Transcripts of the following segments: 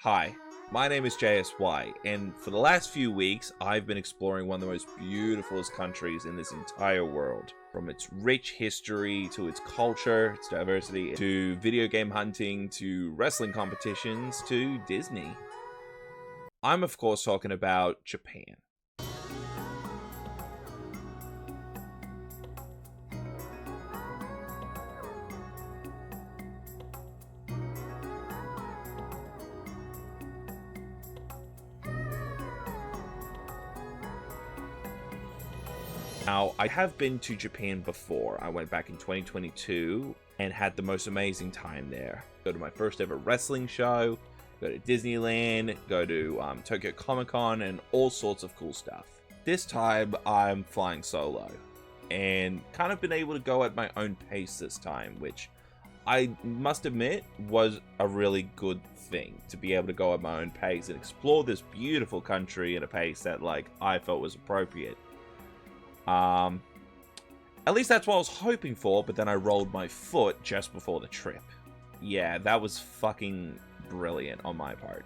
Hi, my name is JSY, and for the last few weeks, I've been exploring one of the most beautiful countries in this entire world. From its rich history, to its culture, its diversity, to video game hunting, to wrestling competitions, to Disney. I'm of course talking about Japan. Now, I have been to Japan before. I went back in 2022 and had the most amazing time there. Go to my first ever wrestling show, go to Disneyland, go to Tokyo Comic Con, and all sorts of cool stuff. This time, I'm flying solo and kind of been able to go at my own pace this time, which I must admit was a really good thing, to be able to go at my own pace and explore this beautiful country at a pace that I felt was appropriate. At least that's what I was hoping for, but then I rolled my foot just before the trip. Yeah, that was fucking brilliant on my part.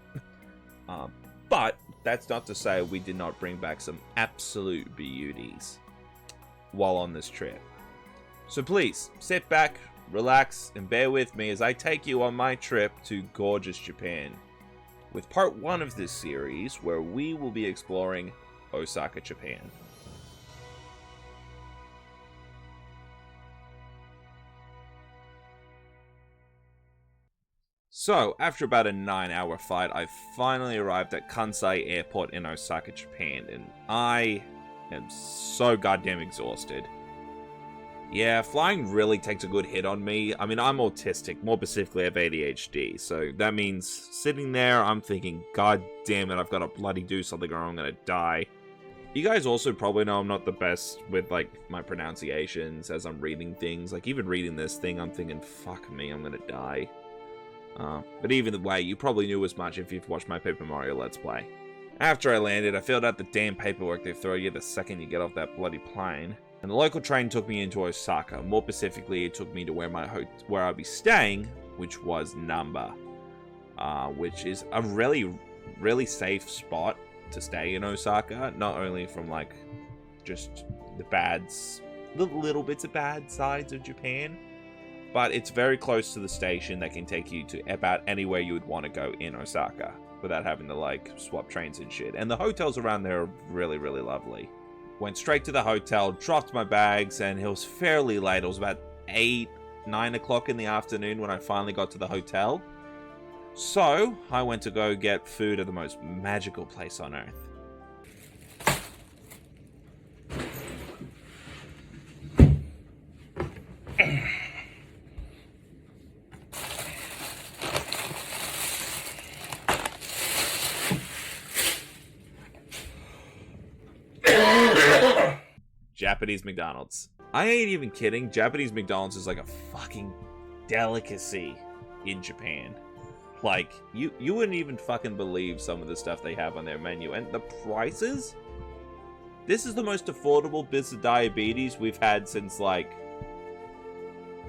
But that's not to say we did not bring back some absolute beauties while on this trip. So please, sit back, relax, and bear with me as I take you on my trip to gorgeous Japan, with part 1 of this series, where we will be exploring Osaka, Japan. So, after about a 9-hour flight, I finally arrived at Kansai Airport in Osaka, Japan, and I am so goddamn exhausted. Yeah, flying really takes a good hit on me. I mean, I'm autistic, more specifically I have ADHD, so that means sitting there, I'm thinking, god damn it, I've got to bloody do something or I'm gonna die. You guys also probably know I'm not the best with, my pronunciations as I'm reading things. Even reading this thing, I'm thinking, fuck me, I'm gonna die. But either way, you probably knew as much if you've watched my Paper Mario Let's Play. After I landed, I filled out the damn paperwork they throw you the second you get off that bloody plane. And the local train took me into Osaka. More specifically, it took me to where I'll be staying, which was Namba. Which is a really, really safe spot to stay in Osaka. Not only from, just the little bits of bad sides of Japan, but it's very close to the station that can take you to about anywhere you would want to go in Osaka without having to, swap trains and shit. And the hotels around there are really, really lovely. Went straight to the hotel, dropped my bags, and it was fairly late. It was about 9 o'clock in the afternoon when I finally got to the hotel. So, I went to go get food at the most magical place on earth. Japanese McDonald's. I ain't even kidding. Japanese McDonald's is like a fucking delicacy in Japan. You wouldn't even fucking believe some of the stuff they have on their menu. And the prices? This is the most affordable bits of diabetes we've had since,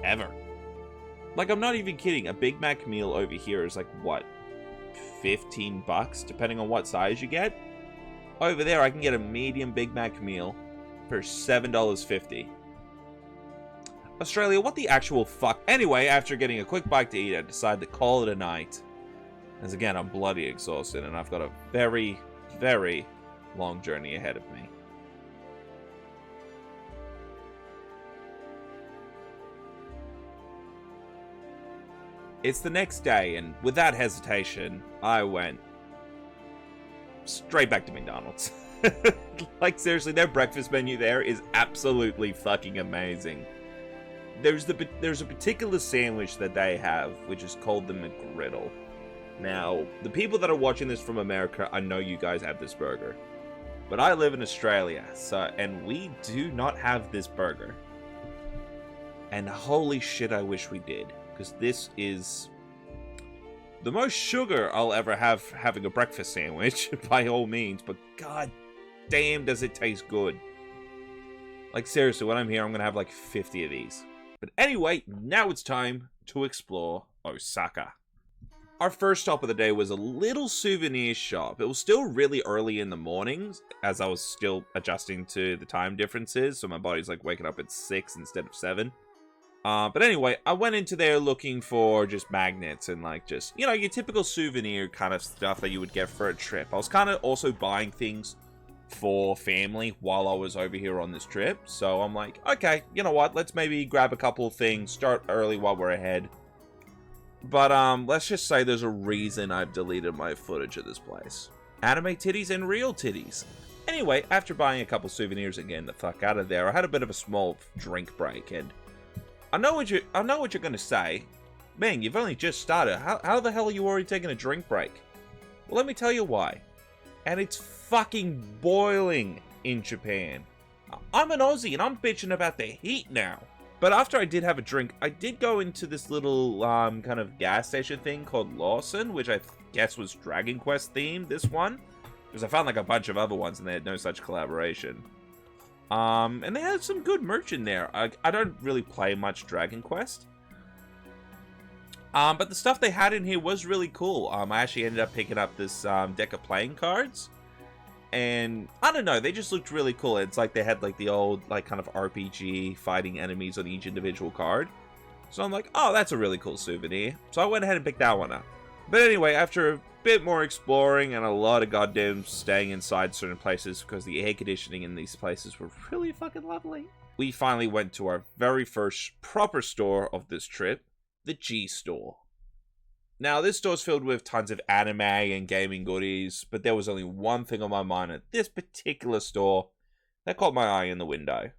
ever. I'm not even kidding. A Big Mac meal over here is what? $15, depending on what size you get? Over there, I can get a medium Big Mac meal for $7.50. Australia, what the actual fuck? Anyway, after getting a quick bite to eat, I decided to call it a night. As again, I'm bloody exhausted, and I've got a very, very long journey ahead of me. It's the next day, and without hesitation, I went straight back to McDonald's. Seriously, their breakfast menu there is absolutely fucking amazing. There's a particular sandwich that they have, which is called the McGriddle. Now, the people that are watching this from America, I know you guys have this burger. But I live in Australia, and we do not have this burger. And holy shit, I wish we did. Because this is the most sugar I'll ever have having a breakfast sandwich, by all means. But god damn, does it taste good. Seriously, when I'm here, I'm going to have 50 of these. But anyway, now it's time to explore Osaka. Our first stop of the day was a little souvenir shop. It was still really early in the mornings, as I was still adjusting to the time differences, so my body's like waking up at 6 instead of 7. But anyway, I went into there looking for just magnets and like just, you know, your typical souvenir kind of stuff that you would get for a trip. I was kind of also buying things for family while I was over here on this trip. So I'm like, okay, you know what? Let's maybe grab a couple of things, start early while we're ahead. But let's just say there's a reason I've deleted my footage of this place. Anime titties and real titties. Anyway, after buying a couple souvenirs and getting the fuck out of there, I had a bit of a small drink break, and I know what you're gonna say. Man, you've only just started. How the hell are you already taking a drink break? Well, let me tell you why. And it's fucking boiling in Japan. I'm an Aussie and I'm bitching about the heat now. But after I did have a drink, I did go into this little kind of gas station thing called Lawson, which I guess was Dragon Quest themed, this one. Because I found like a bunch of other ones and they had no such collaboration. And they had some good merch in there. I don't really play much Dragon Quest. But the stuff they had in here was really cool. I actually ended up picking up this deck of playing cards. And I don't know, they just looked really cool. It's like they had like the old like kind of RPG fighting enemies on each individual card. So I'm like, oh, that's a really cool souvenir. So I went ahead and picked that one up. But anyway, after a bit more exploring and a lot of goddamn staying inside certain places because the air conditioning in these places were really fucking lovely, we finally went to our very first proper store of this trip, the G Store. Now, this store's filled with tons of anime and gaming goodies, but there was only one thing on my mind at this particular store that caught my eye in the window.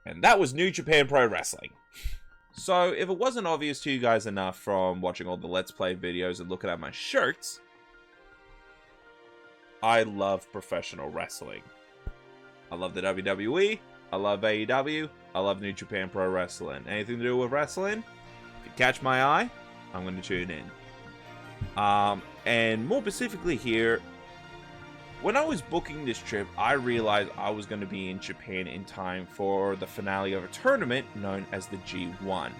And that was New Japan Pro Wrestling. So, if it wasn't obvious to you guys enough from watching all the Let's Play videos and looking at my shirts, I love professional wrestling. I love the WWE, I love AEW, I love New Japan Pro Wrestling. Anything to do with wrestling? If you catch my eye, I'm going to tune in. And more specifically here, when I was booking this trip, I realized I was going to be in Japan in time for the finale of a tournament known as the G1.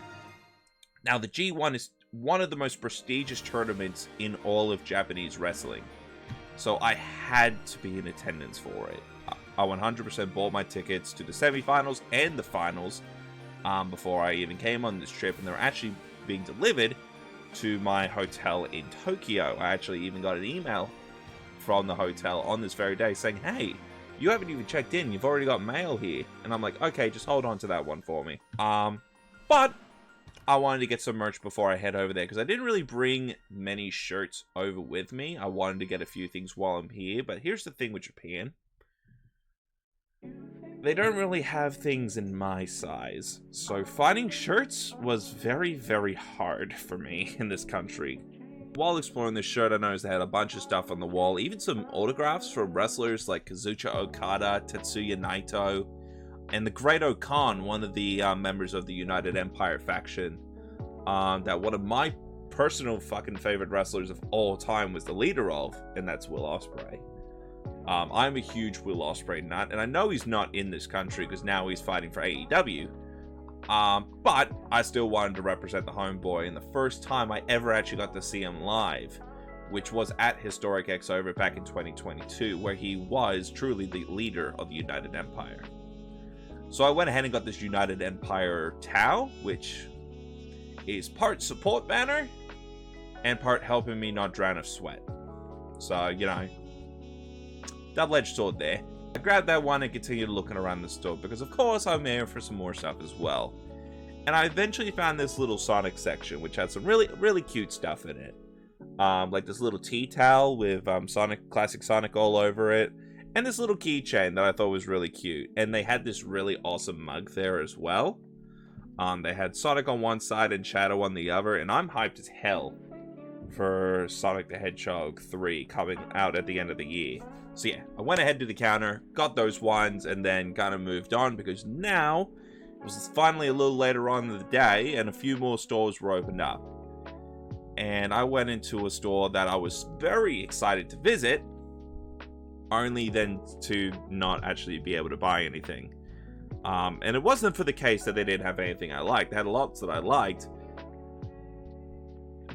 Now, the G1 is one of the most prestigious tournaments in all of Japanese wrestling. So I had to be in attendance for it. I 100% bought my tickets to the semifinals and the finals before I even came on this trip, and they're actually being delivered to my hotel in Tokyo. I actually even got an email from the hotel on this very day saying, hey, you haven't even checked in, you've already got mail here. And I'm like, okay, just hold on to that one for me. But I wanted to get some merch before I head over there, because I didn't really bring many shirts over with me. I wanted to get a few things while I'm here, but here's the thing with Japan. They don't really have things in my size, so finding shirts was very, very hard for me in this country. While exploring this shirt, I noticed they had a bunch of stuff on the wall, even some autographs from wrestlers like Kazuchika Okada, Tetsuya Naito, and the Great Okan, one of the members of the United Empire faction, that one of my personal fucking favorite wrestlers of all time was the leader of, and that's Will Ospreay. I'm a huge Will Ospreay nut, and I know he's not in this country because now he's fighting for AEW. But I still wanted to represent the homeboy, and the first time I ever actually got to see him live, which was at Historic X Over back in 2022, where he was truly the leader of the United Empire. So I went ahead and got this United Empire towel, which is part support banner and part helping me not drown of sweat. So, you know, double-edged sword there. I grabbed that one and continued looking around the store because, of course, I'm there for some more stuff as well. And I eventually found this little Sonic section, which had some really, really cute stuff in it. Like this little tea towel with classic Sonic all over it. And this little keychain that I thought was really cute. And they had this really awesome mug there as well. They had Sonic on one side and Shadow on the other. And I'm hyped as hell for Sonic the Hedgehog 3 coming out at the end of the year. So yeah, I went ahead to the counter, got those ones, and then kind of moved on because now it was finally a little later on in the day and a few more stores were opened up. And I went into a store that I was very excited to visit, only then to not actually be able to buy anything. And it wasn't for the case that they didn't have anything I liked. They had lots that I liked.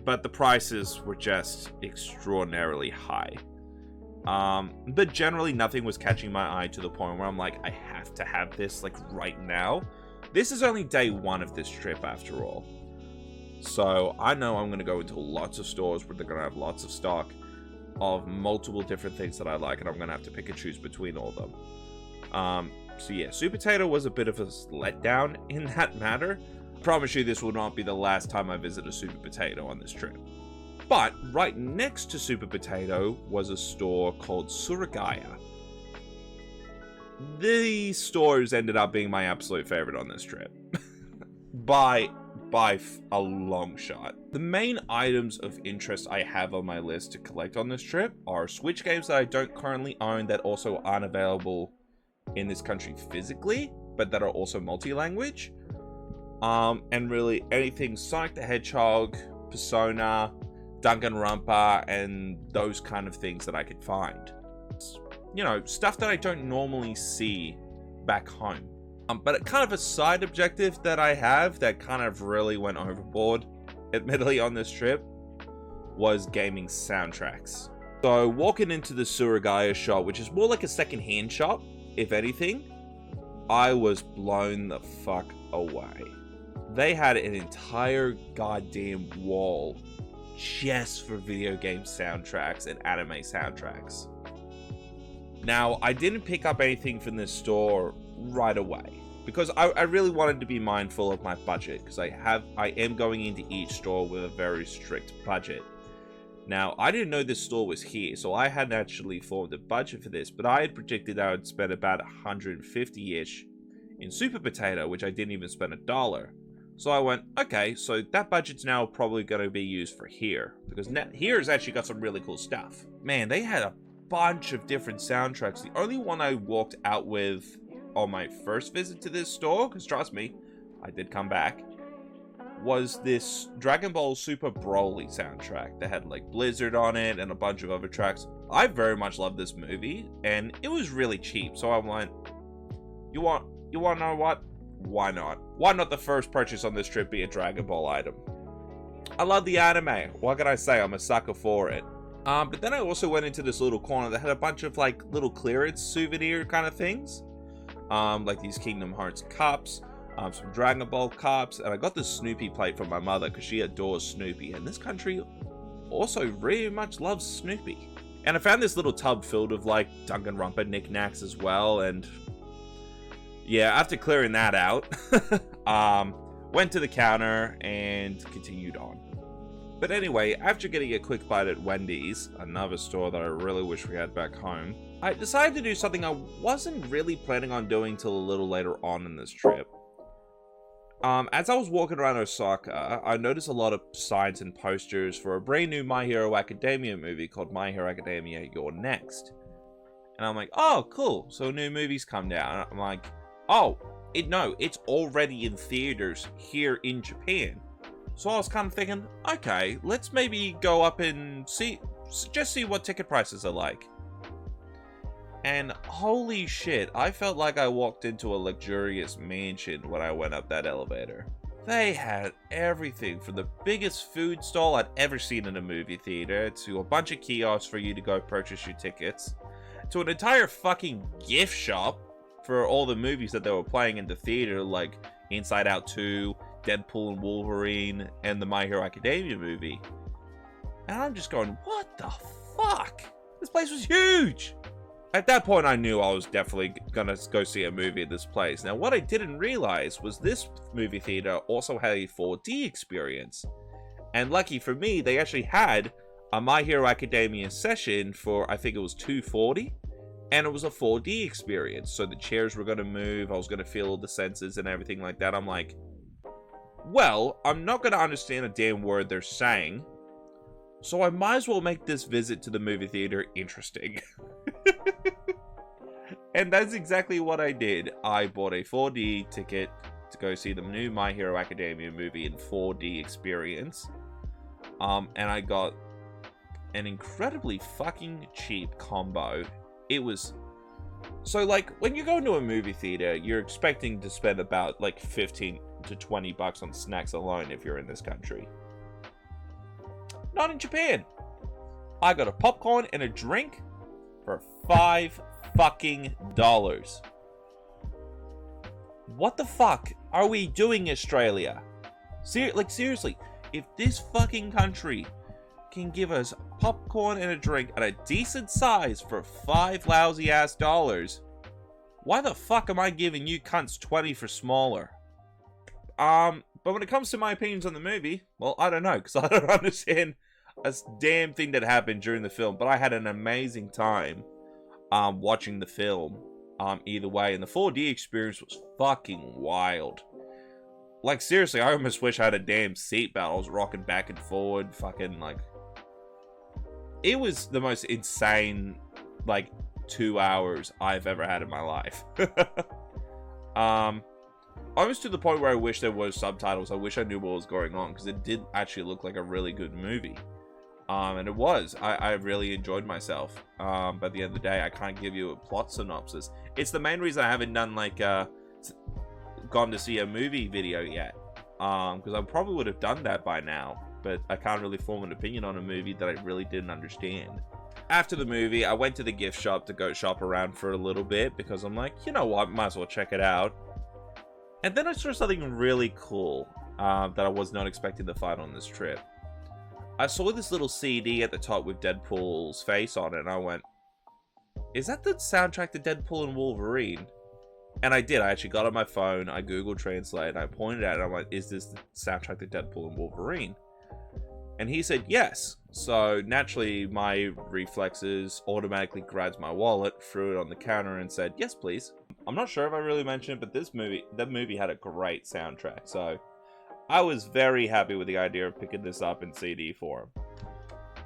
but the prices were just extraordinarily high. But generally nothing was catching my eye to the point where I'm like, I have to have this like right now. This is only day one of this trip after all. So I know I'm going to go into lots of stores where they're going to have lots of stock of multiple different things that I like, and I'm going to have to pick and choose between all of them. So yeah, Sweet Potato was a bit of a letdown in that matter. I promise you this will not be the last time I visit a Super Potato on this trip. But right next to Super Potato was a store called Suragaya. These stores ended up being my absolute favorite on this trip. by a long shot. The main items of interest I have on my list to collect on this trip are Switch games that I don't currently own that also aren't available in this country physically, but that are also multi-language. And really anything Sonic the Hedgehog, Persona, Danganronpa, and those kind of things that I could find. You know, stuff that I don't normally see back home. But kind of a side objective that I have that kind of really went overboard, admittedly, on this trip, was gaming soundtracks. So walking into the Suragaya shop, which is more like a second-hand shop, if anything, I was blown the fuck away. They had an entire goddamn wall just for video game soundtracks and anime soundtracks. Now, I didn't pick up anything from this store right away because I really wanted to be mindful of my budget, because I am going into each store with a very strict budget. Now, I didn't know this store was here, so I hadn't actually formed a budget for this, but I had predicted I would spend about 150-ish in Super Potato, which I didn't even spend $1. So I went, okay, so that budget's now probably going to be used for here, because here has actually got some really cool stuff. Man, they had a bunch of different soundtracks. The only one I walked out with on my first visit to this store, because trust me, I did come back, was this Dragon Ball Super Broly soundtrack that had like Blizzard on it and a bunch of other tracks. I very much love this movie, and it was really cheap, so I went, you want to know what? Why not? Why not the first purchase on this trip be a Dragon Ball item? I love the anime. What can I say? I'm a sucker for it. But then I also went into this little corner that had a bunch of like little clearance souvenir kind of things. Like these Kingdom Hearts cups, some Dragon Ball cups, and I got this Snoopy plate from my mother because she adores Snoopy, and this country also very much loves Snoopy. And I found this little tub filled with like Danganronpa knickknacks as well, and yeah, after clearing that out, went to the counter and continued on. But anyway, after getting a quick bite at Wendy's, another store that I really wish we had back home, I decided to do something I wasn't really planning on doing till a little later on in this trip. As I was walking around Osaka, I noticed a lot of signs and posters for a brand new My Hero Academia movie called My Hero Academia You're Next. And I'm like, oh, cool, so new movies come down. I'm like, oh, it's already in theaters here in Japan. So I was kind of thinking, okay, let's maybe go up and see what ticket prices are like. And holy shit, I felt like I walked into a luxurious mansion when I went up that elevator. They had everything from the biggest food stall I'd ever seen in a movie theater, to a bunch of kiosks for you to go purchase your tickets, to an entire fucking gift shop for all the movies that they were playing in the theater, like Inside Out 2, Deadpool and Wolverine, and the My Hero Academia movie. And I'm just going, what the fuck? This place was huge! At that point, I knew I was definitely gonna go see a movie at this place. Now, what I didn't realize was this movie theater also had a 4D experience. And lucky for me, they actually had a My Hero Academia session for, I think it was $240. And it was a 4D experience. So the chairs were gonna move, I was gonna feel all the senses and everything like that. I'm like, well, I'm not gonna understand a damn word they're saying, so I might as well make this visit to the movie theater interesting. And that's exactly what I did. I bought a 4D ticket to go see the new My Hero Academia movie in 4D experience. And I got an incredibly fucking cheap combo. It was... So, like, when you go into a movie theater, you're expecting to spend about, like, 15 to 20 bucks on snacks alone if you're in this country. Not in Japan. I got a popcorn and a drink for $5 fucking. What the fuck are we doing, Australia? Seriously, if this fucking country can give us popcorn and a drink at a decent size for $5 lousy ass, why the fuck am I giving you cunts 20 for smaller? But when it comes to my opinions on the movie, well, I don't know, because I don't understand a damn thing that happened during the film, but I had an amazing time watching the film either way, and the 4D experience was fucking wild. Like, seriously, I almost wish I had a damn seatbelt. I was rocking back and forward, fucking, like... It was the most insane, like, 2 hours I've ever had in my life. Almost to the point where I wish there was subtitles. I wish I knew what was going on, because it did actually look like a really good movie. And it was. I really enjoyed myself. But at the end of the day, I can't give you a plot synopsis. It's the main reason I haven't done, like, gone to see a movie video yet. Because I probably would have done that by now. But I can't really form an opinion on a movie that I really didn't understand. After the movie, I went to the gift shop to go shop around for a little bit, because I'm like, you know what, might as well check it out. And then I saw something really cool that I was not expecting to find on this trip. I saw this little CD at the top with Deadpool's face on it, and I went, is that the soundtrack to Deadpool and Wolverine? And I did. I actually got on my phone, I Google Translate, and I pointed at it, and I'm like, is this the soundtrack to Deadpool and Wolverine? And he said yes. So naturally, my reflexes automatically grabbed my wallet, threw it on the counter, and said, yes, please. I'm not sure if I really mentioned it, but that movie had a great soundtrack. So I was very happy with the idea of picking this up in CD form.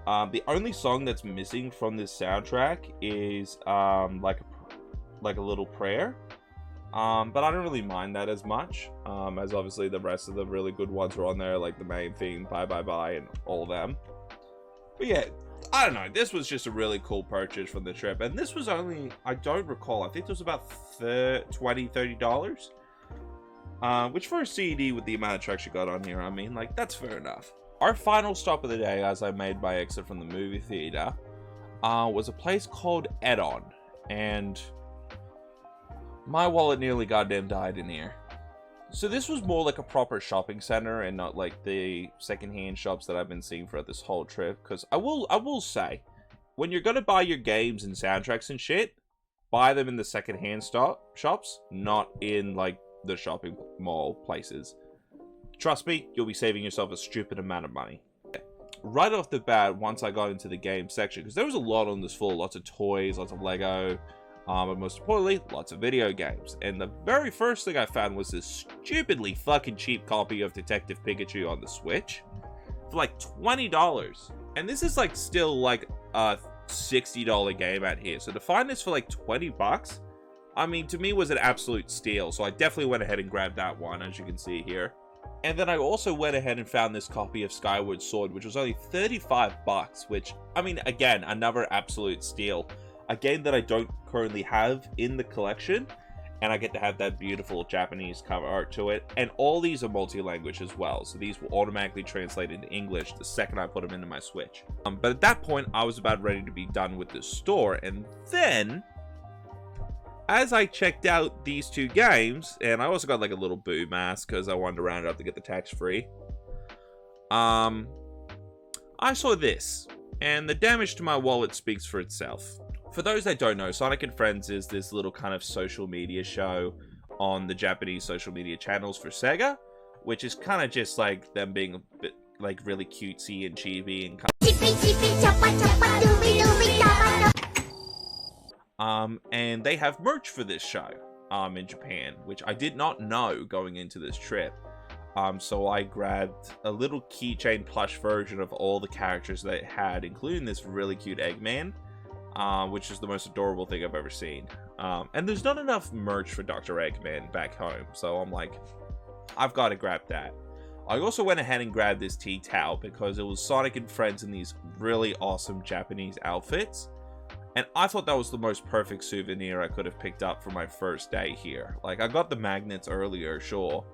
The only song that's missing from this soundtrack is like a little prayer. But I don't really mind that as much, as obviously the rest of the really good ones are on there, like the main theme, Bye Bye Bye, and all of them. But yeah, I don't know, this was just a really cool purchase from the trip, and this was only, I don't recall, I think it was about $30, which for a CD with the amount of tracks you got on here, I mean, like, that's fair enough. Our final stop of the day, as I made my exit from the movie theater, was a place called Edon, and my wallet nearly goddamn died in here. So this was more like a proper shopping center and not like the secondhand shops that I've been seeing throughout this whole trip. Because I will say, when you're gonna buy your games and soundtracks and shit, buy them in the secondhand shops, not in like the shopping mall places. Trust me, you'll be saving yourself a stupid amount of money. Right off the bat, once I got into the game section, because there was a lot on this floor, lots of toys, lots of Lego. But most importantly, lots of video games. And the very first thing I found was this stupidly fucking cheap copy of Detective Pikachu on the Switch for like $20. And this is like still like a $60 game out here. So to find this for like 20 bucks, I mean, to me was an absolute steal. So I definitely went ahead and grabbed that one, as you can see here. And then I also went ahead and found this copy of Skyward Sword, which was only 35 bucks, which, I mean, again, another absolute steal. A game that I don't currently have in the collection, and I get to have that beautiful Japanese cover art to it. And all these are multi-language as well, so these will automatically translate into English the second I put them into my Switch. But at that point, I was about ready to be done with this store, and then, as I checked out these two games, and I also got like a little boo mask because I wanted to round it up to get the tax-free, I saw this, and the damage to my wallet speaks for itself. For those that don't know, Sonic and Friends is this little kind of social media show on the Japanese social media channels for Sega, which is kind of just like them being a bit like really cutesy and chibi and and they have merch for this show in Japan, which I did not know going into this trip. So I grabbed a little keychain plush version of all the characters they had, including this really cute Eggman. Which is the most adorable thing I've ever seen. And there's not enough merch for Dr. Eggman back home, so I'm like, I've got to grab that. I also went ahead and grabbed this tea towel because it was Sonic and Friends in these really awesome Japanese outfits. And I thought that was the most perfect souvenir I could have picked up for my first day here. Like, I got the magnets earlier, sure.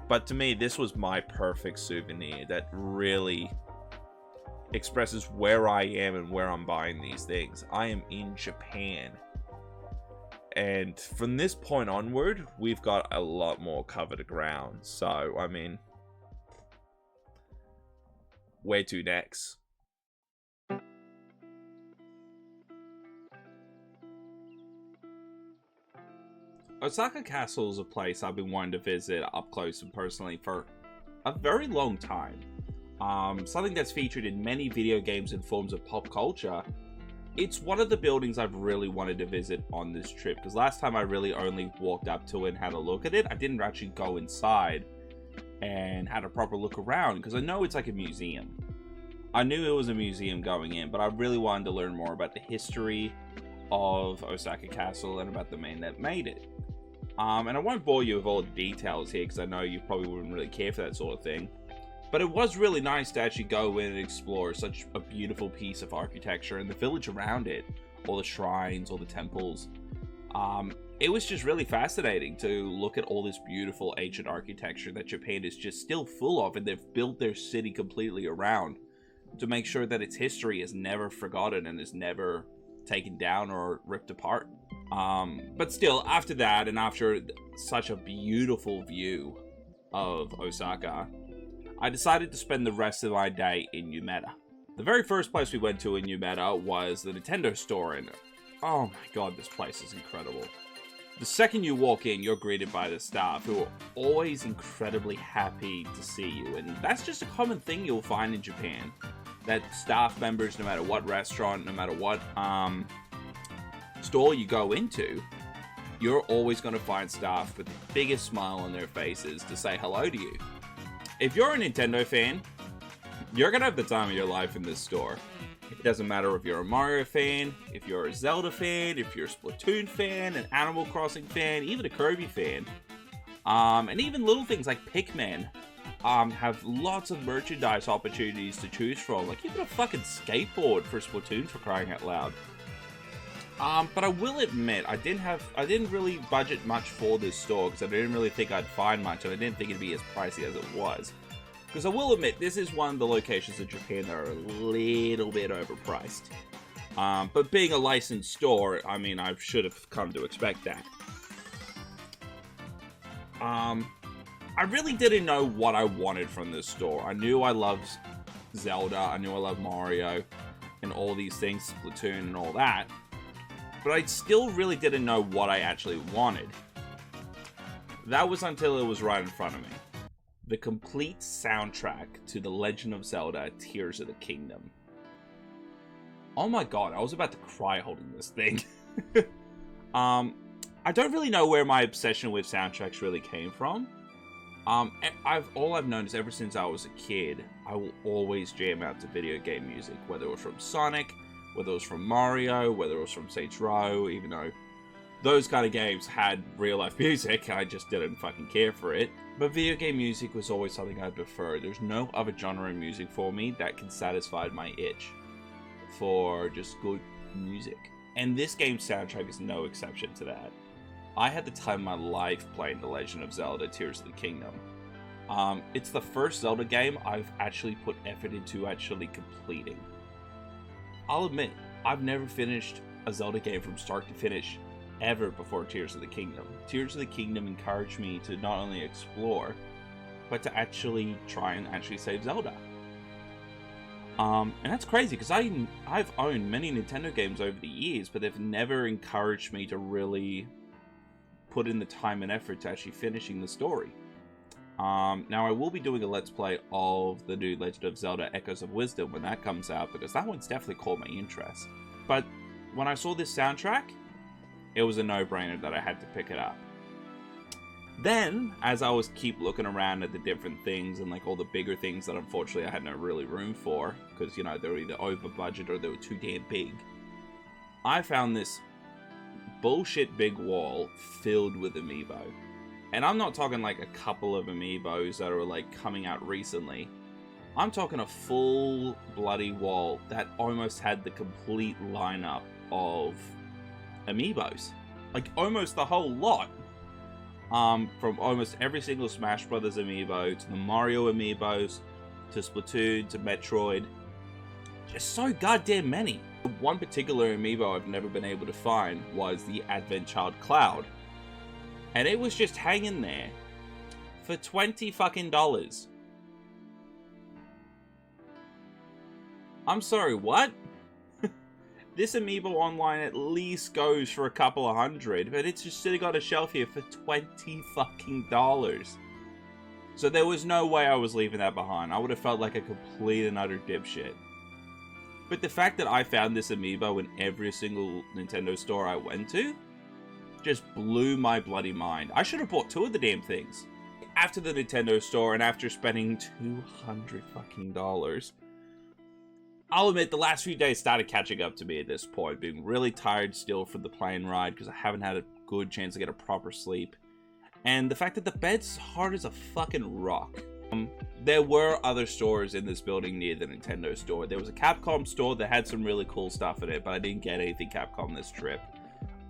But to me, this was my perfect souvenir that really expresses where I am and where I'm buying these things. I am in Japan. And from this point onward, we've got a lot more covered ground. So, I mean, where to next? Osaka Castle is a place I've been wanting to visit up close and personally for a very long time. Something that's featured in many video games and forms of pop culture. It's one of the buildings I've really wanted to visit on this trip, because last time I really only walked up to it and had a look at it. I didn't actually go inside and had a proper look around, because I know it's like a museum. I knew it was a museum going in, but I really wanted to learn more about the history of Osaka Castle and about the man that made it. And I won't bore you with all the details here, because I know you probably wouldn't really care for that sort of thing. But it was really nice to actually go in and explore such a beautiful piece of architecture and the village around it. All the shrines, all the temples. It was just really fascinating to look at all this beautiful ancient architecture that Japan is just still full of, and they've built their city completely around to make sure that its history is never forgotten and is never taken down or ripped apart. But still, after that, and after such a beautiful view of Osaka, I decided to spend the rest of my day in Umeda. The very first place we went to in Umeda was the Nintendo store, and oh my god, this place is incredible. The second you walk in, you're greeted by the staff, who are always incredibly happy to see you, and that's just a common thing you'll find in Japan. That staff members, no matter what restaurant, no matter what store you go into, you're always going to find staff with the biggest smile on their faces to say hello to you. If you're a Nintendo fan, you're going to have the time of your life in this store. It doesn't matter if you're a Mario fan, if you're a Zelda fan, if you're a Splatoon fan, an Animal Crossing fan, even a Kirby fan. And even little things like Pikmin have lots of merchandise opportunities to choose from. Like even a fucking skateboard for Splatoon, for crying out loud. But I will admit, I didn't really budget much for this store, because I didn't really think I'd find much, and I didn't think it'd be as pricey as it was. Because I will admit, this is one of the locations in Japan that are a little bit overpriced. But being a licensed store, I mean, I should have come to expect that. I really didn't know what I wanted from this store. I knew I loved Zelda, I knew I loved Mario, and all these things, Splatoon and all that. But I still really didn't know what I actually wanted. That was until it was right in front of me. The complete soundtrack to The Legend of Zelda: Tears of the Kingdom. Oh my god, I was about to cry holding this thing. I don't really know where my obsession with soundtracks really came from. All I've known is ever since I was a kid, I will always jam out to video game music, whether it was from Sonic, whether it was from Mario, whether it was from Saints Row, even though those kind of games had real-life music, I just didn't fucking care for it. But video game music was always something I preferred. There's no other genre of music for me that can satisfy my itch for just good music. And this game's soundtrack is no exception to that. I had the time of my life playing The Legend of Zelda: Tears of the Kingdom. It's the first Zelda game I've actually put effort into actually completing. I'll admit, I've never finished a Zelda game from start to finish ever before Tears of the Kingdom. Tears of the Kingdom encouraged me to not only explore, but to actually try and actually save Zelda. And that's crazy, because I've owned many Nintendo games over the years, but they've never encouraged me to really put in the time and effort to actually finishing the story. Now I will be doing a Let's Play of the new Legend of Zelda Echoes of Wisdom when that comes out, because that one's definitely caught my interest. But when I saw this soundtrack, it was a no-brainer that I had to pick it up. Then, as I was keep looking around at the different things and like all the bigger things that unfortunately I had no really room for, because you know they were either over budget or they were too damn big, I found this bullshit big wall filled with amiibo. And I'm not talking like a couple of amiibos that are like coming out recently. I'm talking a full bloody wall that almost had the complete lineup of amiibos. Like almost the whole lot. From almost every single Smash Brothers amiibo to the Mario amiibos to Splatoon to Metroid. Just so goddamn many. One particular amiibo I've never been able to find was the Advent Child Cloud. And it was just hanging there for $20 fucking. I'm sorry, what? This amiibo online at least goes for a couple of hundred, but it's just sitting on a shelf here for $20 fucking. So there was no way I was leaving that behind. I would have felt like a complete and utter dipshit. But the fact that I found this amiibo in every single Nintendo store I went to just blew my bloody mind. I should have bought 2 of the damn things. After the Nintendo store and after spending $200 fucking, I'll admit the last few days started catching up to me at this point, being really tired still from the plane ride because I haven't had a good chance to get a proper sleep. And the fact that the bed's hard as a fucking rock. There were other stores in this building near the Nintendo store. There was a Capcom store that had some really cool stuff in it, but I didn't get anything Capcom this trip.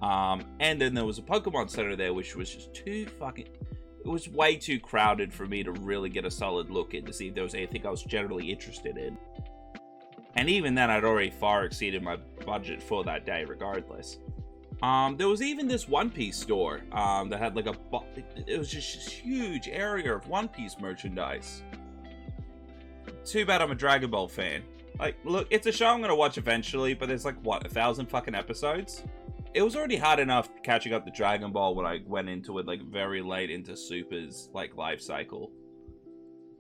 And then there was a Pokemon Center there, which was just too fucking... It was way too crowded for me to really get a solid look in to see if there was anything I was generally interested in. And even then, I'd already far exceeded my budget for that day regardless. There was even this One Piece store that had like it was just this huge area of One Piece merchandise. Too bad I'm a Dragon Ball fan. Like, look, it's a show I'm gonna watch eventually, but there's like, what, 1,000 fucking episodes? It was already hard enough catching up to Dragon Ball when I went into it like very late into Super's like life cycle.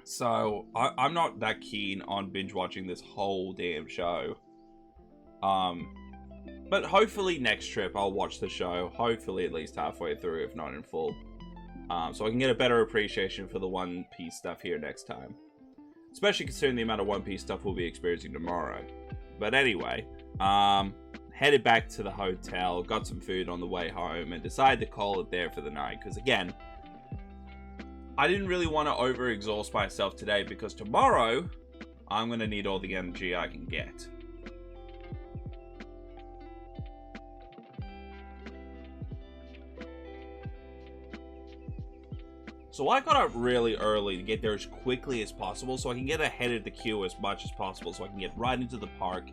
So I'm not that keen on binge watching this whole damn show. But hopefully next trip I'll watch the show, hopefully at least halfway through, if not in full. So I can get a better appreciation for the One Piece stuff here next time. Especially considering the amount of One Piece stuff we'll be experiencing tomorrow. But anyway, headed back to the hotel, got some food on the way home, and decided to call it there for the night. Because again, I didn't really want to overexhaust myself today because tomorrow I'm going to need all the energy I can get. So I got up really early to get there as quickly as possible so I can get ahead of the queue as much as possible so I can get right into the park,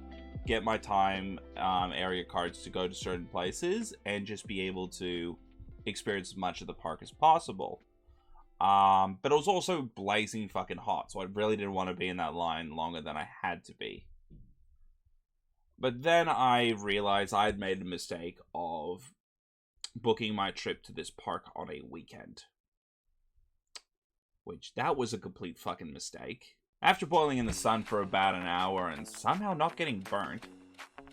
get my time area cards to go to certain places, and just be able to experience as much of the park as possible. But it was also blazing fucking hot, so I really didn't want to be in that line longer than I had to be. But then I realized I had made a mistake of booking my trip to this park on a weekend. Which, that was a complete fucking mistake. After boiling in the sun for about an hour and somehow not getting burnt,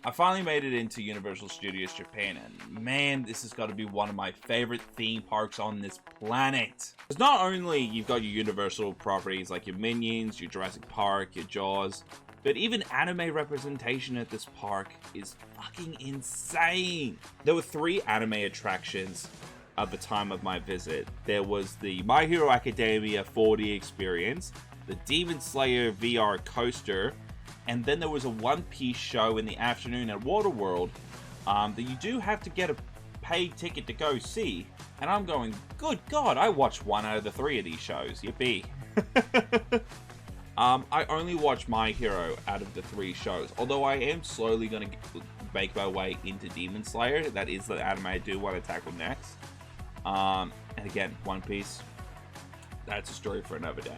I finally made it into Universal Studios Japan, and man, this has got to be one of my favorite theme parks on this planet. Because not only you've got your Universal properties like your Minions, your Jurassic Park, your Jaws, but even anime representation at this park is fucking insane. There were 3 anime attractions at the time of my visit. There was the My Hero Academia 4D experience, the Demon Slayer VR coaster, and then there was a One Piece show in the afternoon at Waterworld that you do have to get a paid ticket to go see. And I'm going, good God, I watched 1 out of the 3 of these shows, yippee. I only watched My Hero out of the 3 shows, although I am slowly going to make my way into Demon Slayer. That is the anime I do want to tackle next. And again, One Piece, that's a story for another day.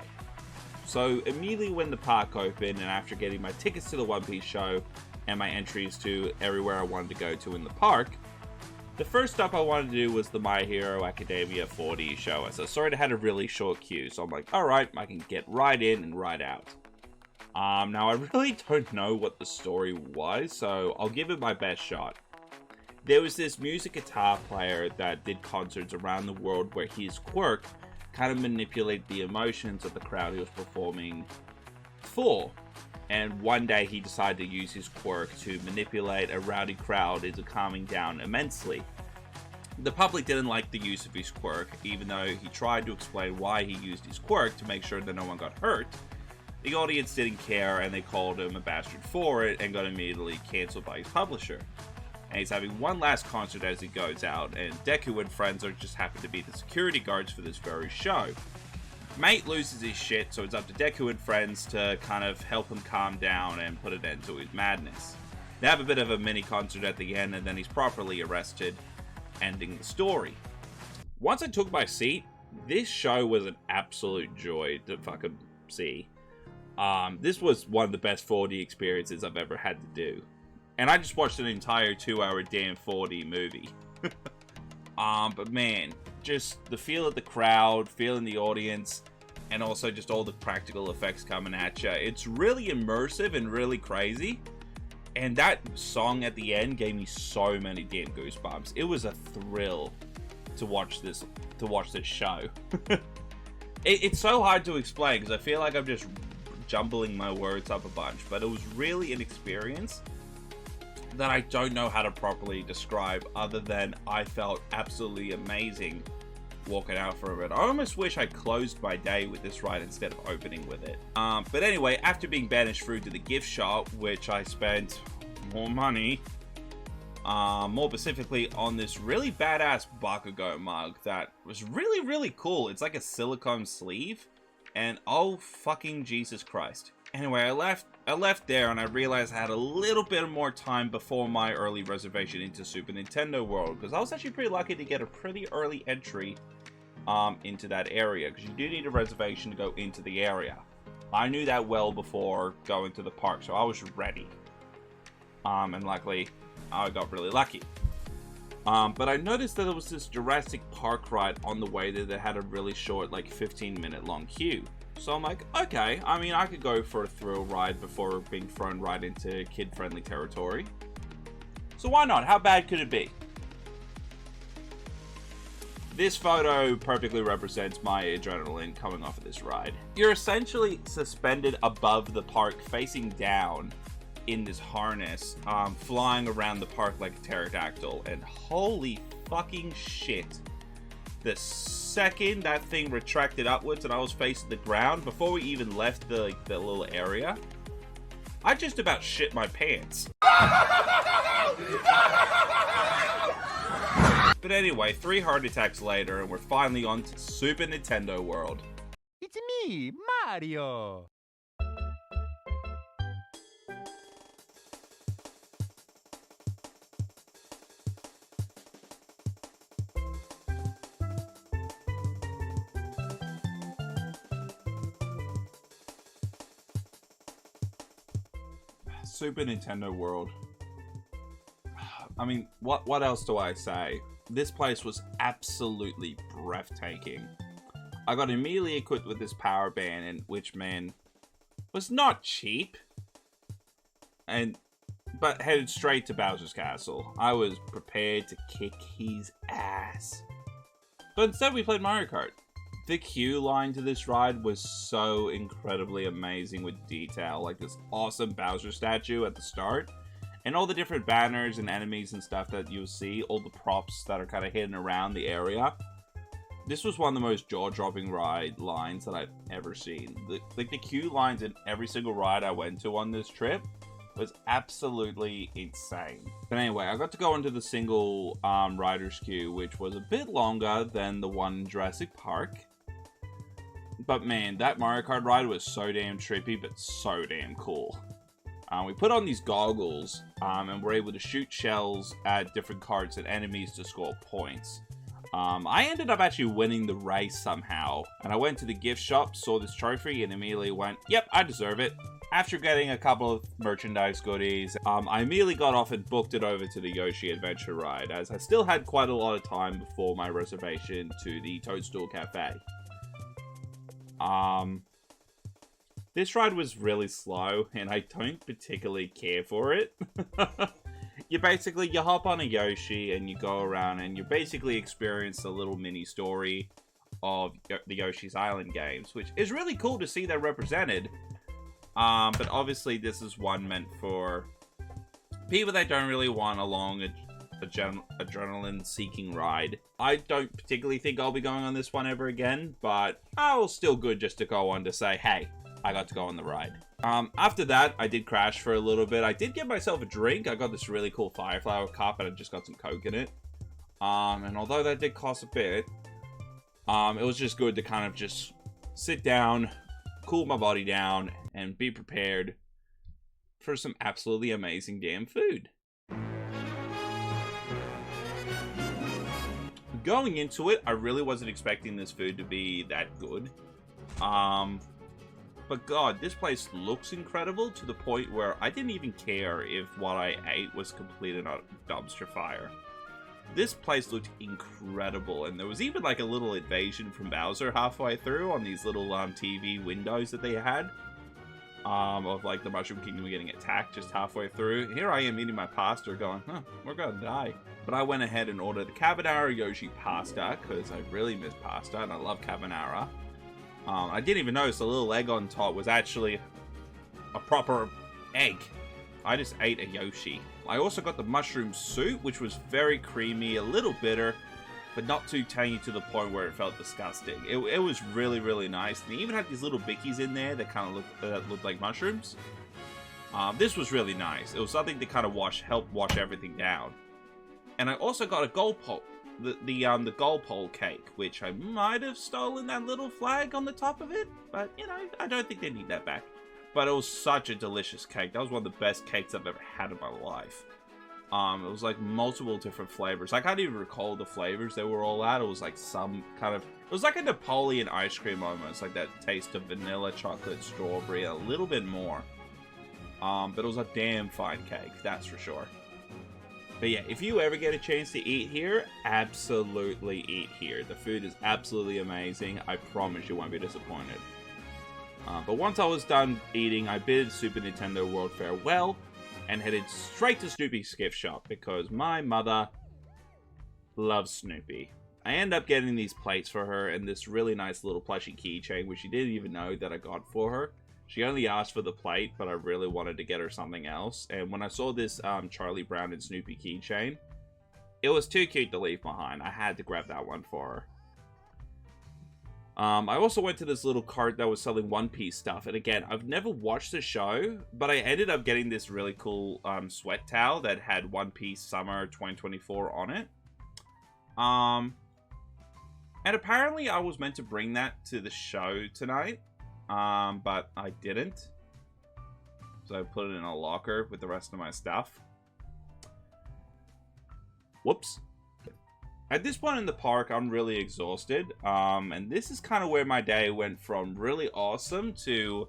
So immediately when the park opened, and after getting my tickets to the One Piece show and my entries to everywhere I wanted to go to in the park, the first stop I wanted to do was the My Hero Academia 4D show. As I saw it had a really short queue, so I'm like, alright, I can get right in and right out. Now I really don't know what the story was, so I'll give it my best shot. There was this music guitar player that did concerts around the world where his quirk kind of manipulated the emotions of the crowd he was performing for. And one day he decided to use his quirk to manipulate a rowdy crowd into calming down immensely. The public didn't like the use of his quirk, even though he tried to explain why he used his quirk to make sure that no one got hurt. The audience didn't care and they called him a bastard for it and got immediately cancelled by his publisher. And he's having one last concert as he goes out, and Deku and friends are just happen to be the security guards for this very show. Mate loses his shit, so it's up to Deku and friends to kind of help him calm down and put an end to his madness. They have a bit of a mini concert at the end, and then he's properly arrested, ending the story. Once I took my seat, this show was an absolute joy to fucking see. This was one of the best 4D experiences I've ever had to do. And I just watched an entire 2-hour damn 4D movie. But man, just the feel of the crowd, feeling the audience, and also just all the practical effects coming at you. It's really immersive and really crazy. And that song at the end gave me so many damn goosebumps. It was a thrill to watch this show. It's so hard to explain because I feel like I'm just jumbling my words up a bunch, but it was really an experience that I don't know how to properly describe other than I felt absolutely amazing walking out from it. I almost wish I closed my day with this ride instead of opening with it. But anyway, after being banished through to the gift shop, which I spent more money, more specifically on this really badass Bakugo mug that was really, really cool. It's like a silicone sleeve, and oh fucking Jesus Christ. Anyway, I left there and I realized I had a little bit more time before my early reservation into Super Nintendo World, because I was actually pretty lucky to get a pretty early entry into that area, because you do need a reservation to go into the area. I knew that well before going to the park, so I was ready. And luckily, I got really lucky. But I noticed that there was this Jurassic Park ride on the way that had a really short, like 15-minute long queue. So I'm like, okay, I mean, I could go for a thrill ride before being thrown right into kid-friendly territory. So why not? How bad could it be? This photo perfectly represents my adrenaline coming off of this ride. You're essentially suspended above the park, facing down in this harness, flying around the park like a pterodactyl, and holy fucking shit. The second that thing retracted upwards and I was facing the ground, before we even left the little area, I just about shit my pants. But anyway, 3 heart attacks later, and we're finally on to Super Nintendo World. It's me, Mario! Super Nintendo World. I mean, what else do I say? This place was absolutely breathtaking. I got immediately equipped with this power band, and which, man, was not cheap. But headed straight to Bowser's Castle. I was prepared to kick his ass. But instead we played Mario Kart. The queue line to this ride was so incredibly amazing with detail. Like this awesome Bowser statue at the start. And all the different banners and enemies and stuff that you'll see. All the props that are kind of hidden around the area. This was one of the most jaw-dropping ride lines that I've ever seen. The queue lines in every single ride I went to on this trip was absolutely insane. But anyway, I got to go into the single rider's queue, which was a bit longer than the one in Jurassic Park. But man, that Mario Kart ride was so damn trippy, but so damn cool. We put on these goggles, and we're able to shoot shells at different carts and enemies to score points. I ended up actually winning the race somehow, and I went to the gift shop, saw this trophy, and immediately went, yep, I deserve it. After getting a couple of merchandise goodies, I immediately got off and booked it over to the Yoshi Adventure ride, as I still had quite a lot of time before my reservation to the Toadstool Cafe. This ride was really slow, and I don't particularly care for it. You hop on a Yoshi, and you go around, and you basically experience a little mini story of the Yoshi's Island games, which is really cool to see that represented. But obviously this is one meant for people that don't really want a long adrenaline-seeking ride. I don't particularly think I'll be going on this one ever again, but still good just to go on to say, hey, I got to go on the ride. After that, I did crash for a little bit. I did get myself a drink. I got this really cool Fireflower cup, and I just got some Coke in it. And although that did cost a bit, it was just good to kind of just sit down, cool my body down, and be prepared for some absolutely amazing damn food. Going into it, I really wasn't expecting this food to be that good. But God, this place looks incredible to the point where I didn't even care if what I ate was complete and utter dumpster fire. This place looked incredible, and there was even like a little invasion from Bowser halfway through on these little TV windows that they had. Of like the Mushroom Kingdom getting attacked just halfway through. Here I am eating my pasta going, huh, we're gonna die. But I went ahead and ordered the carbonara Yoshi pasta, because I really miss pasta, and I love carbonara. I didn't even notice the little egg on top was actually a proper egg. I just ate a Yoshi. I also got the mushroom soup, which was very creamy, a little bitter, but not too tangy to the point where it felt disgusting. It was really, really nice. And they even had these little bickies in there that kind of looked like mushrooms. This was really nice. It was something to kind of help wash everything down. And I also got a gold pole. The gold pole cake, which I might have stolen that little flag on the top of it, but you know, I don't think they need that back. But it was such a delicious cake. That was one of the best cakes I've ever had in my life. It was like multiple different flavors. I can't even recall the flavors they were all at. It was like some kind of, it was like a Napoleon ice cream almost, like that taste of vanilla, chocolate, strawberry, a little bit more. But it was a damn fine cake, that's for sure. But yeah, if you ever get a chance to eat here, absolutely eat here. The food is absolutely amazing. I promise you won't be disappointed. But once I was done eating, I bid Super Nintendo World farewell and headed straight to Snoopy's gift shop because my mother loves Snoopy. I end up getting these plates for her and this really nice little plushie keychain, which she didn't even know that I got for her. She only asked for the plate, but I really wanted to get her something else. And when I saw this Charlie Brown and Snoopy keychain, it was too cute to leave behind. I had to grab that one for her. I also went to this little cart that was selling One Piece stuff. And again, I've never watched the show, but I ended up getting this really cool sweat towel that had One Piece Summer 2024 on it. And apparently I was meant to bring that to the show tonight. But I didn't. So I put it in a locker with the rest of my stuff. Whoops. At this point in the park, I'm really exhausted. And this is kind of where my day went from really awesome to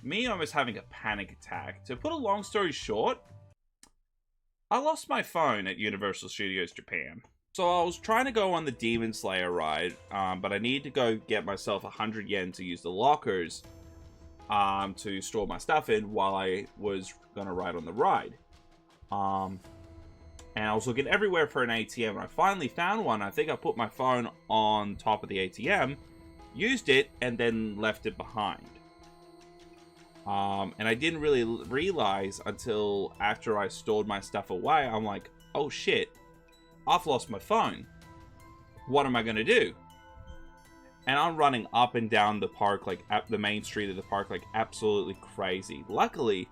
me almost having a panic attack. To put a long story short, I lost my phone at Universal Studios Japan. So I was trying to go on the Demon Slayer ride, but I needed to go get myself 100 yen to use the lockers to store my stuff in while I was going to ride on the ride. And I was looking everywhere for an ATM, and I finally found one. I think I put my phone on top of the ATM, used it, and then left it behind. And I didn't really realize until after I stored my stuff away, I'm like, oh shit. I've lost my phone. What am I going to do? And I'm running up and down the park, like at the main street of the park, like absolutely crazy. Luckily,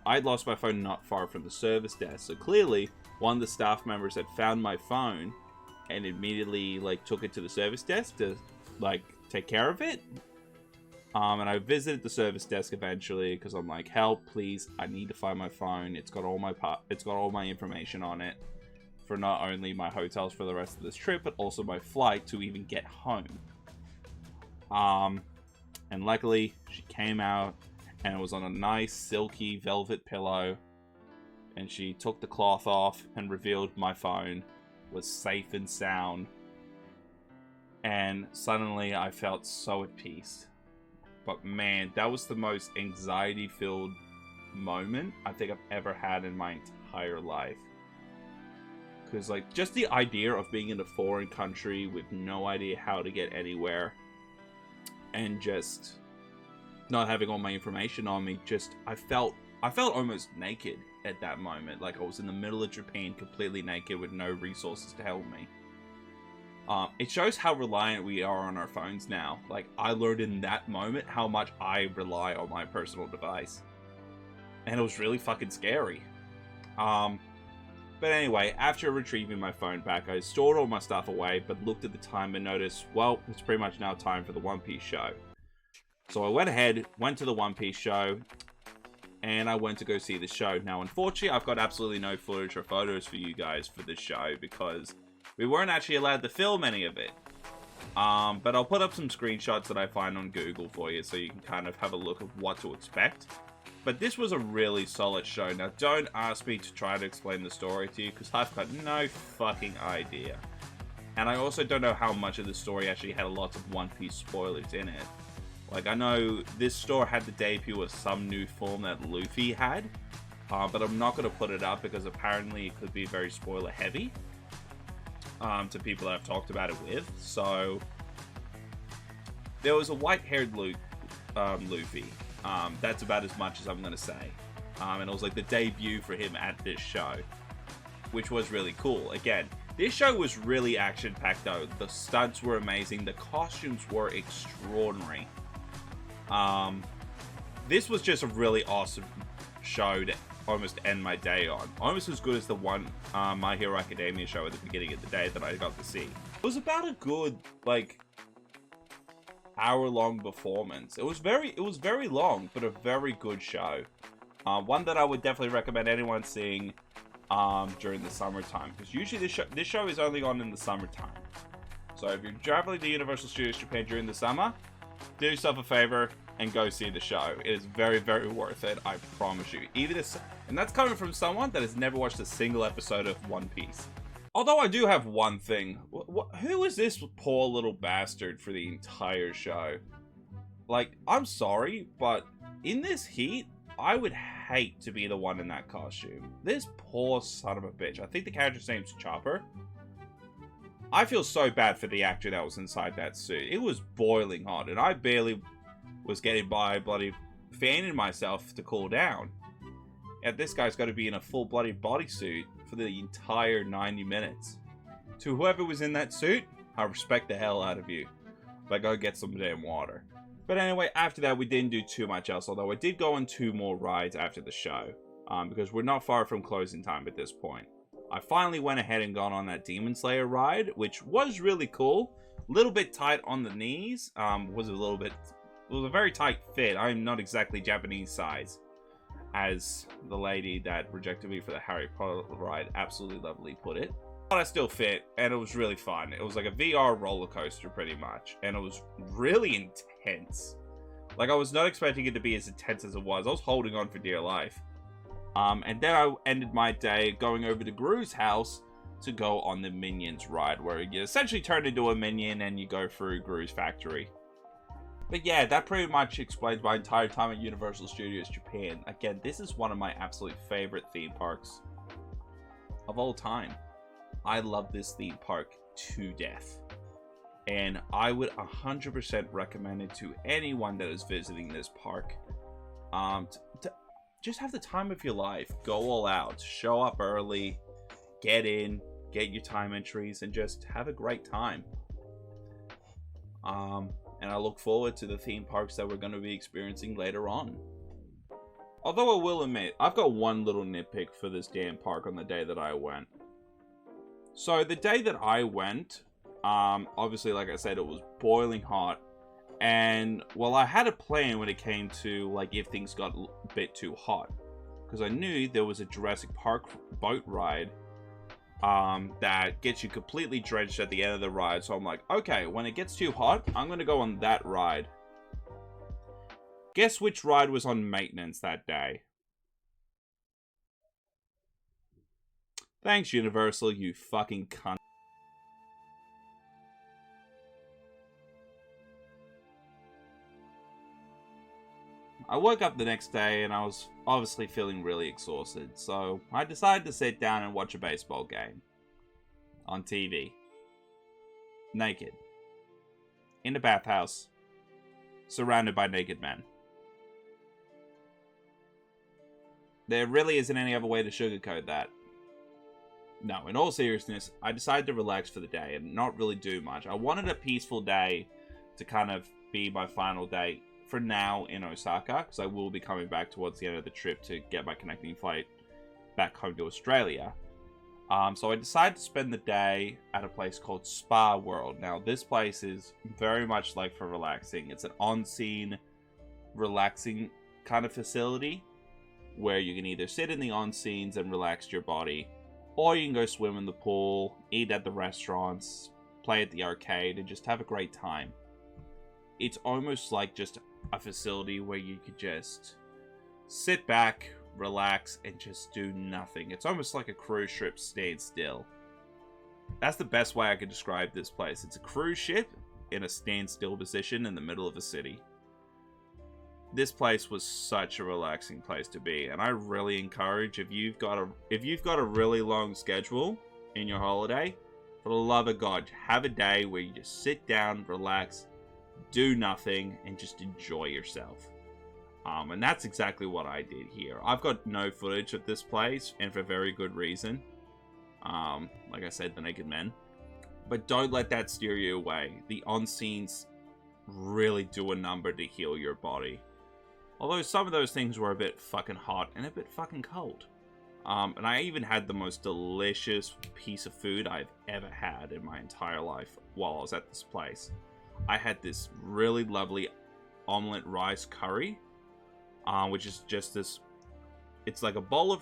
I'd lost my phone not far from the service desk. So clearly, one of the staff members had found my phone and immediately like took it to the service desk to like take care of it. And I visited the service desk eventually because I'm like, help, please, I need to find my phone. It's got all my information on it. For not only my hotels for the rest of this trip, but also my flight to even get home. And luckily, she came out, and it was on a nice, silky, velvet pillow. And she took the cloth off and revealed my phone was safe and sound. And suddenly, I felt so at peace. But man, that was the most anxiety-filled moment I think I've ever had in my entire life. Because, like, just the idea of being in a foreign country with no idea how to get anywhere and just not having all my information on me, I felt almost naked at that moment. Like, I was in the middle of Japan completely naked with no resources to help me. It shows how reliant we are on our phones now. Like, I learned in that moment how much I rely on my personal device. And it was really fucking scary. But anyway, after retrieving my phone back, I stored all my stuff away, but looked at the time and noticed, well, it's pretty much now time for the One Piece show. So I went ahead, went to the One Piece show, and I went to go see the show. Now, unfortunately, I've got absolutely no footage or photos for you guys for this show because we weren't actually allowed to film any of it. But I'll put up some screenshots that I find on Google for you so you can kind of have a look at what to expect. But this was a really solid show. Now, don't ask me to try to explain the story to you because I've got no fucking idea. And I also don't know how much of the story actually had lots of One Piece spoilers in it. Like, I know this store had the debut of some new form that Luffy had, but I'm not going to put it up because apparently it could be very spoiler heavy to people that I've talked about it with. So, there was a white-haired Luffy. That's about as much as I'm going to say. And it was like the debut for him at this show, which was really cool. Again, this show was really action-packed though. The stunts were amazing. The costumes were extraordinary. This was just a really awesome show to almost end my day on. Almost as good as the one My Hero Academia show at the beginning of the day that I got to see. It was about a good, like, hour-long performance. It was very long, but a very good show. One that I would definitely recommend anyone seeing during the summertime, because usually this show is only on in the summertime. So if you're traveling to Universal Studios Japan during the summer, do yourself a favor and go see the show. It is very, very worth it, I promise you. And that's coming from someone that has never watched a single episode of One Piece. Although I do have one thing. Who is this poor little bastard for the entire show? Like, I'm sorry, but in this heat, I would hate to be the one in that costume. This poor son of a bitch. I think the character's name's Chopper. I feel so bad for the actor that was inside that suit. It was boiling hot, and I barely was getting by bloody fanning myself to cool down. And this guy's got to be in a full bloody bodysuit for the entire 90 minutes. To whoever was in that suit, I respect the hell out of you. But go get some damn water. But anyway, after that, we didn't do too much else. Although I did go on 2 more rides after the show. Because we're not far from closing time at this point. I finally went ahead and got on that Demon Slayer ride, which was really cool. A little bit tight on the knees. It was a very tight fit. I'm not exactly Japanese size, as the lady that rejected me for the Harry Potter ride absolutely lovely put it. But I still fit, and it was really fun. It was like a VR roller coaster, pretty much, and it was really intense. Like, I was not expecting it to be as intense as it was. I was holding on for dear life. And then I ended my day going over to Gru's house to go on the Minions ride, where you essentially turn into a minion and you go through Gru's factory. But yeah, that pretty much explains my entire time at Universal Studios Japan. Again, this is one of my absolute favorite theme parks of all time. I love this theme park to death. And I would 100% recommend it to anyone that is visiting this park. Just have the time of your life. Go all out. Show up early. Get in. Get your time entries. And just have a great time. And I look forward to the theme parks that we're going to be experiencing later on. Although I will admit, I've got one little nitpick for this damn park on the day that I went. So the day that I went, obviously, like I said, it was boiling hot. And, well, I had a plan when it came to, like, if things got a bit too hot. Because I knew there was a Jurassic Park boat ride that gets you completely drenched at the end of the ride. So I'm like, okay, when it gets too hot, I'm going to go on that ride. Guess which ride was on maintenance that day? Thanks, Universal, you fucking cunt. I woke up the next day and I was obviously feeling really exhausted, so I decided to sit down and watch a baseball game. On TV. Naked. In a bathhouse. Surrounded by naked men. There really isn't any other way to sugarcoat that. No, in all seriousness, I decided to relax for the day and not really do much. I wanted a peaceful day to kind of be my final day for now in Osaka, because I will be coming back towards the end of the trip to get my connecting flight back home to Australia. So I decided to spend the day at a place called Spa World. Now, this place is very much like for relaxing. It's an on-scene relaxing kind of facility where you can either sit in the onsens and relax your body, or you can go swim in the pool, eat at the restaurants, play at the arcade, and just have a great time. It's almost like just a facility where you could just sit back, relax, and just do nothing. It's almost like a cruise ship stayed still. That's the best way I could describe this place. It's a cruise ship in a standstill position in the middle of a city. This place was such a relaxing place to be, and I really encourage, if you've got a really long schedule in your holiday, for the love of God, have a day where you just sit down, relax, do nothing, and just enjoy yourself. And that's exactly what I did here. I've got no footage of this place, and for very good reason. Like I said, the naked men. But don't let that steer you away. The onsens really do a number to heal your body. Although some of those things were a bit fucking hot and a bit fucking cold. And I even had the most delicious piece of food I've ever had in my entire life while I was at this place. I had this really lovely omelette rice curry, which is just this, it's like a bowl of,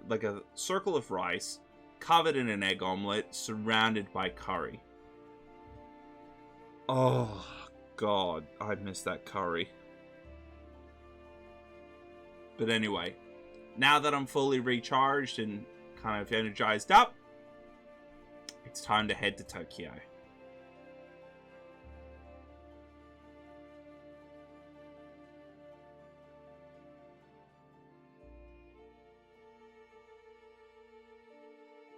like a circle of rice, covered in an egg omelette, surrounded by curry. Oh, God, I miss that curry. But anyway, now that I'm fully recharged and kind of energized up, it's time to head to Tokyo.